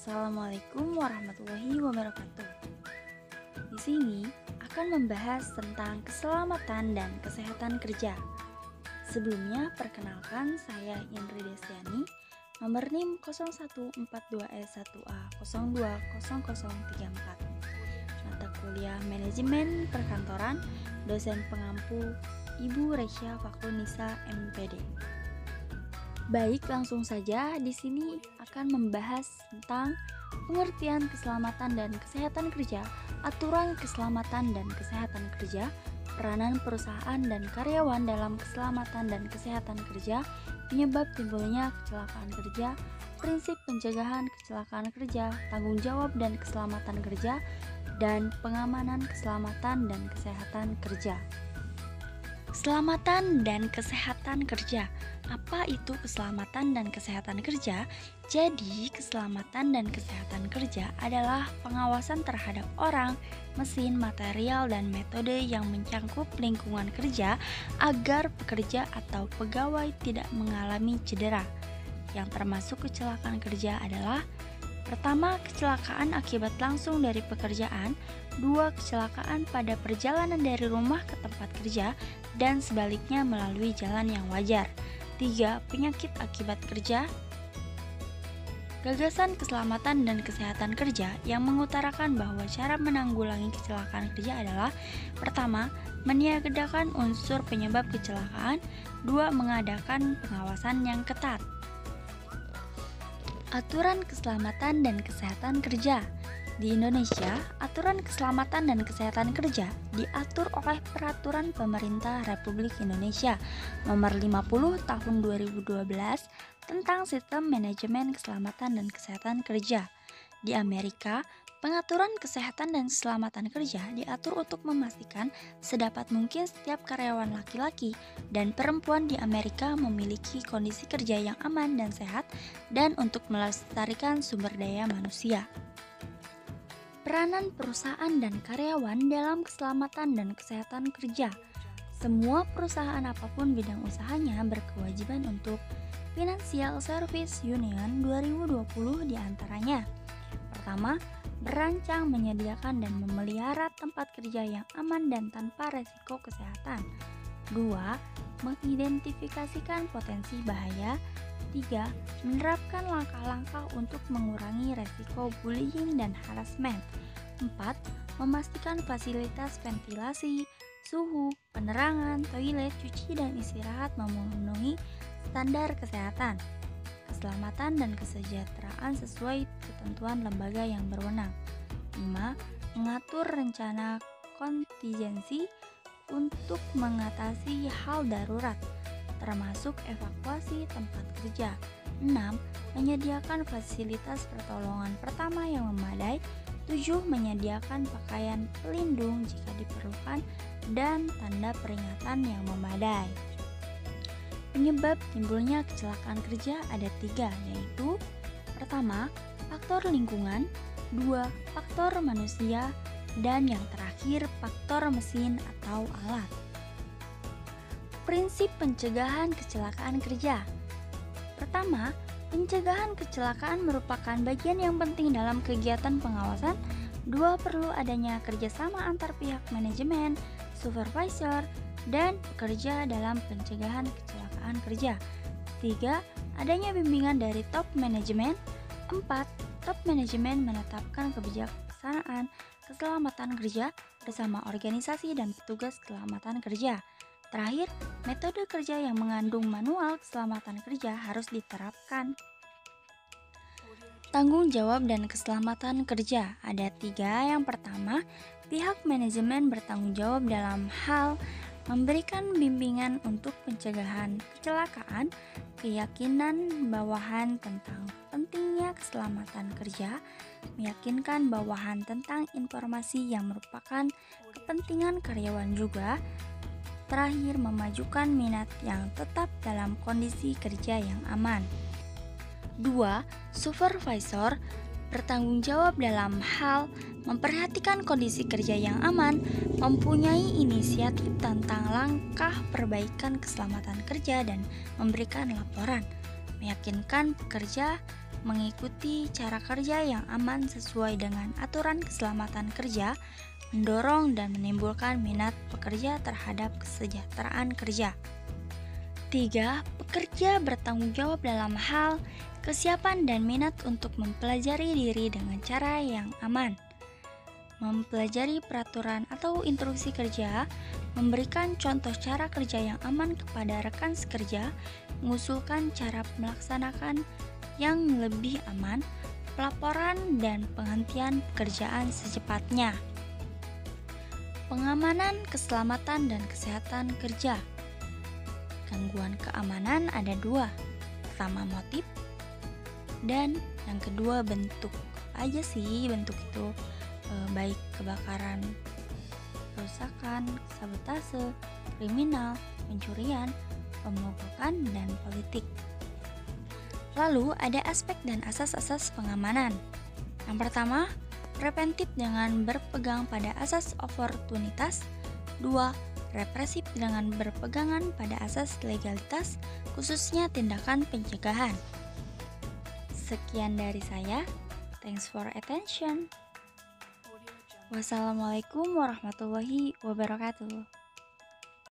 Assalamualaikum warahmatullahi wabarakatuh. Di sini akan membahas tentang keselamatan dan kesehatan kerja. Sebelumnya, perkenalkan saya Indri Destiani, nomor NIM 0142S1A020034. Mata kuliah Manajemen Perkantoran, dosen pengampu Ibu Resya Fakrunisa MPD. Baik, langsung saja. Di sini akan membahas tentang pengertian keselamatan dan kesehatan kerja, aturan keselamatan dan kesehatan kerja, peranan perusahaan dan karyawan dalam keselamatan dan kesehatan kerja, penyebab timbulnya kecelakaan kerja, prinsip pencegahan kecelakaan kerja, tanggung jawab dan keselamatan kerja, dan pengamanan keselamatan dan kesehatan kerja. Keselamatan dan kesehatan kerja. Apa itu keselamatan dan kesehatan kerja? Jadi, keselamatan dan kesehatan kerja adalah pengawasan terhadap orang, mesin, material, dan metode yang mencangkup lingkungan kerja agar pekerja atau pegawai tidak mengalami cedera. Yang termasuk kecelakaan kerja adalah: pertama, kecelakaan akibat langsung dari pekerjaan. Dua, kecelakaan pada perjalanan dari rumah ke tempat kerja dan sebaliknya melalui jalan yang wajar. Tiga, penyakit akibat kerja. Gagasan keselamatan dan kesehatan kerja yang mengutarakan bahwa cara menanggulangi kecelakaan kerja adalah: pertama, meniadakan unsur penyebab kecelakaan. Dua, mengadakan pengawasan yang ketat. Aturan keselamatan dan kesehatan kerja. Di Indonesia, aturan keselamatan dan kesehatan kerja diatur oleh Peraturan Pemerintah Republik Indonesia Nomor 50 Tahun 2012 tentang Sistem Manajemen Keselamatan dan Kesehatan Kerja. Di Amerika, pengaturan kesehatan dan keselamatan kerja diatur untuk memastikan sedapat mungkin setiap karyawan laki-laki dan perempuan di Amerika memiliki kondisi kerja yang aman dan sehat, dan untuk melestarikan sumber daya manusia. Peranan perusahaan dan karyawan dalam keselamatan dan kesehatan kerja. Semua perusahaan apapun bidang usahanya berkewajiban untuk Financial Service Union 2020 diantaranya. Pertama, merancang, menyediakan, dan memelihara tempat kerja yang aman dan tanpa resiko kesehatan. Dua, mengidentifikasikan potensi bahaya. Tiga, menerapkan langkah-langkah untuk mengurangi resiko bullying dan harassment. Empat, memastikan fasilitas ventilasi, suhu, penerangan, toilet, cuci, dan istirahat memenuhi standar kesehatan, keselamatan, dan kesejahteraan sesuai ketentuan lembaga yang berwenang. 5. Mengatur rencana kontingensi untuk mengatasi hal darurat, termasuk evakuasi tempat kerja. 6. Menyediakan fasilitas pertolongan pertama yang memadai. 7. Menyediakan pakaian pelindung jika diperlukan dan tanda peringatan yang memadai. Penyebab timbulnya kecelakaan kerja ada 3, yaitu: pertama, faktor lingkungan. 2. Faktor manusia. Dan yang terakhir, faktor mesin atau alat. Prinsip pencegahan kecelakaan kerja. Pertama, pencegahan kecelakaan merupakan bagian yang penting dalam kegiatan pengawasan. 2. Perlu adanya kerjasama antar pihak manajemen, supervisor, dan pekerja dalam pencegahan kecelakaan kerja. 3. Adanya bimbingan dari top manajemen. 4. Top manajemen menetapkan kebijaksanaan keselamatan kerja bersama organisasi dan petugas keselamatan kerja. Terakhir, metode kerja yang mengandung manual keselamatan kerja harus diterapkan. Tanggung jawab dan keselamatan kerja ada 3. Yang pertama, pihak manajemen bertanggung jawab dalam hal memberikan bimbingan untuk pencegahan kecelakaan, keyakinan bawahan tentang pentingnya keselamatan kerja, meyakinkan bawahan tentang informasi yang merupakan kepentingan karyawan juga. Terakhir, memajukan minat yang tetap dalam kondisi kerja yang aman. 2. Supervisor bertanggung jawab dalam hal memperhatikan kondisi kerja yang aman, mempunyai inisiatif tentang langkah perbaikan keselamatan kerja dan memberikan laporan, meyakinkan pekerja Mengikuti cara kerja yang aman sesuai dengan aturan keselamatan kerja, mendorong dan menimbulkan minat pekerja terhadap kesejahteraan kerja. 3. Pekerja bertanggung jawab dalam hal kesiapan dan minat untuk mempelajari diri dengan cara yang aman. Mempelajari peraturan atau instruksi kerja, memberikan contoh cara kerja yang aman kepada rekan sekerja, mengusulkan cara melaksanakan yang lebih aman, pelaporan dan penghentian pekerjaan secepatnya. Pengamanan keselamatan dan kesehatan kerja. Gangguan keamanan ada dua. Pertama motif dan yang kedua bentuk. Apa aja sih bentuk itu? Baik kebakaran, kerusakan, sabotase, kriminal, pencurian, pemogokan, dan politik. Lalu ada aspek dan asas-asas pengamanan. Yang pertama, preventif dengan berpegang pada asas oportunitas. 2. Represif dengan berpegangan pada asas legalitas, khususnya tindakan pencegahan. Sekian dari saya. Thanks for attention. Wassalamualaikum warahmatullahi wabarakatuh.